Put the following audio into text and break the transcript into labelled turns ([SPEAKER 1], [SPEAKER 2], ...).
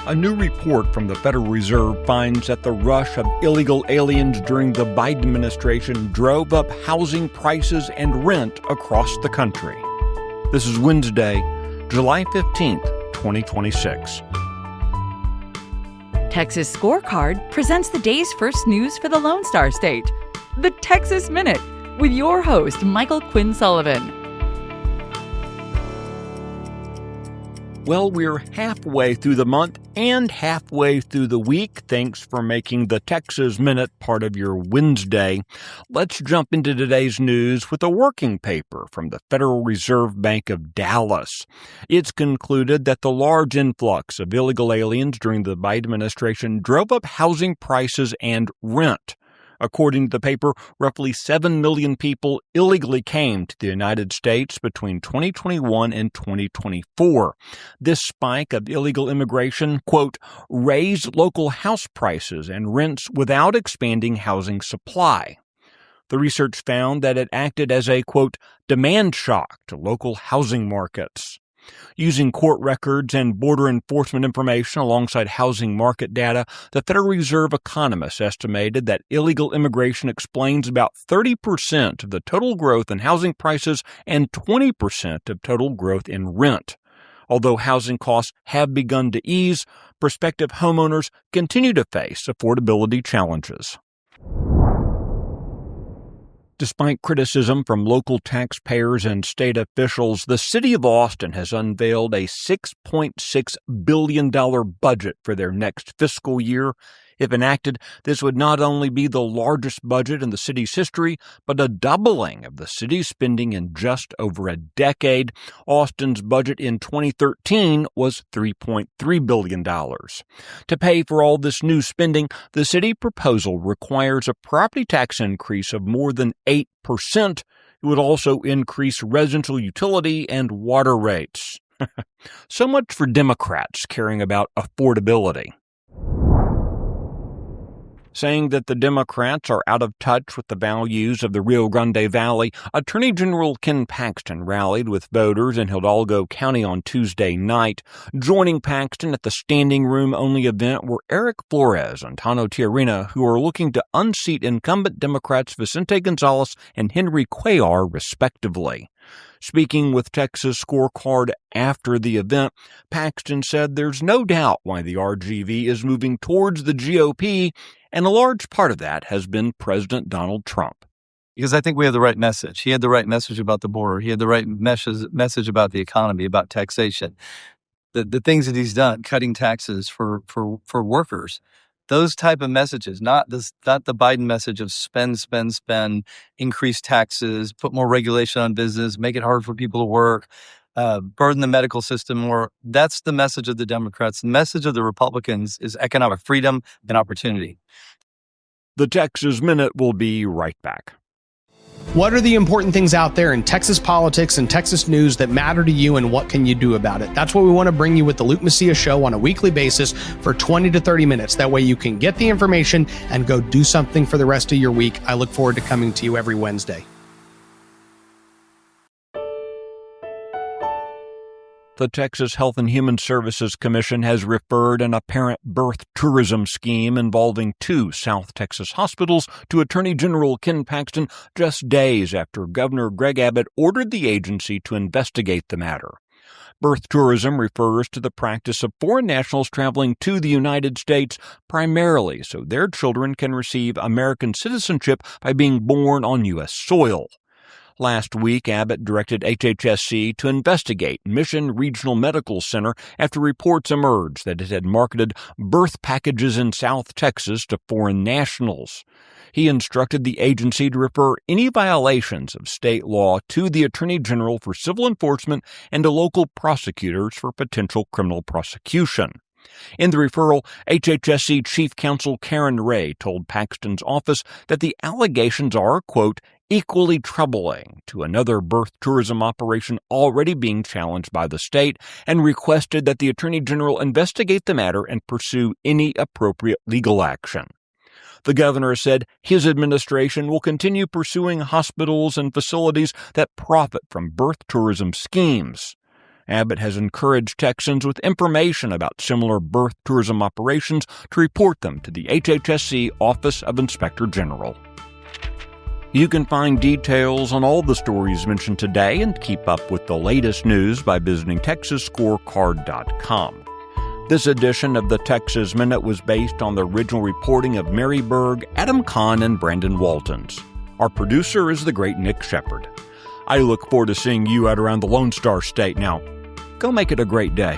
[SPEAKER 1] A new report from the Federal Reserve finds that the rush of illegal aliens during the Biden administration drove up housing prices and rent across the country. This is Wednesday, July 15th, 2026.
[SPEAKER 2] Texas Scorecard presents the day's first news for the Lone Star State. The Texas Minute, with your host, Michael Quinn Sullivan.
[SPEAKER 1] Well, we're halfway through the month and halfway through the week. Thanks for making the Texas Minute part of your Wednesday. Let's jump into today's news with a working paper from the Federal Reserve Bank of Dallas. It's concluded that the large influx of illegal aliens during the Biden administration drove up housing prices and rent. According to the paper, roughly 7 million people illegally came to the United States between 2021 and 2024. This spike of illegal immigration, quote, raised local house prices and rents without expanding housing supply. The research found that it acted as a, quote, demand shock to local housing markets. Using court records and border enforcement information alongside housing market data, the Federal Reserve economists estimated that illegal immigration explains about 30% of the total growth in housing prices and 20% of total growth in rent. Although housing costs have begun to ease, prospective homeowners continue to face affordability challenges. Despite criticism from local taxpayers and state officials, the city of Austin has unveiled a $6.6 billion budget for their next fiscal year. If enacted, this would not only be the largest budget in the city's history, but a doubling of the city's spending in just over a decade. Austin's budget in 2013 was $3.3 billion. To pay for all this new spending, the city proposal requires a property tax increase of more than 8%. It would also increase residential utility and water rates. So much for Democrats caring about affordability. Saying that the Democrats are out of touch with the values of the Rio Grande Valley, Attorney General Ken Paxton rallied with voters in Hidalgo County on Tuesday night. Joining Paxton at the standing room only event were Eric Flores and Tano Tiarina, who are looking to unseat incumbent Democrats Vicente Gonzalez and Henry Cuellar, respectively. Speaking with Texas Scorecard after the event, Paxton said there's no doubt why the RGV is moving towards the GOP, and a large part of that has been President Donald Trump.
[SPEAKER 3] Because I think we have the right message. He had the right message about the border. He had the right message about the economy, about taxation. The things that he's done, cutting taxes for workers. Those type of messages, not the Biden message of spend, increase taxes, put more regulation on business, make it hard for people to work, burden the medical system more. That's the message of the Democrats. The message of the Republicans is economic freedom and opportunity.
[SPEAKER 1] The Texas Minute will be right back.
[SPEAKER 4] What are the important things out there in Texas politics and Texas news that matter to you, and what can you do about it? That's what we want to bring you with the Luke Macias Show on a weekly basis for 20 to 30 minutes. That way you can get the information and go do something for the rest of your week. I look forward to coming to you every Wednesday.
[SPEAKER 1] The Texas Health and Human Services Commission has referred an apparent birth tourism scheme involving 2 South Texas hospitals to Attorney General Ken Paxton just days after Governor Greg Abbott ordered the agency to investigate the matter. Birth tourism refers to the practice of foreign nationals traveling to the United States primarily so their children can receive American citizenship by being born on U.S. soil. Last week, Abbott directed HHSC to investigate Mission Regional Medical Center after reports emerged that it had marketed birth packages in South Texas to foreign nationals. He instructed the agency to refer any violations of state law to the Attorney General for civil enforcement and to local prosecutors for potential criminal prosecution. In the referral, HHSC Chief Counsel Karen Ray told Paxton's office that the allegations are, quote, equally troubling to another birth tourism operation already being challenged by the state, and requested that the Attorney General investigate the matter and pursue any appropriate legal action. The governor said his administration will continue pursuing hospitals and facilities that profit from birth tourism schemes. Abbott has encouraged Texans with information about similar birth tourism operations to report them to the HHSC Office of Inspector General. You can find details on all the stories mentioned today and keep up with the latest news by visiting TexasScorecard.com. This edition of the Texas Minute was based on the original reporting of Mary Berg, Adam Kahn, and Brandon Waltons. Our producer is the great Nick Shepard. I look forward to seeing you out around the Lone Star State. Now, go make it a great day.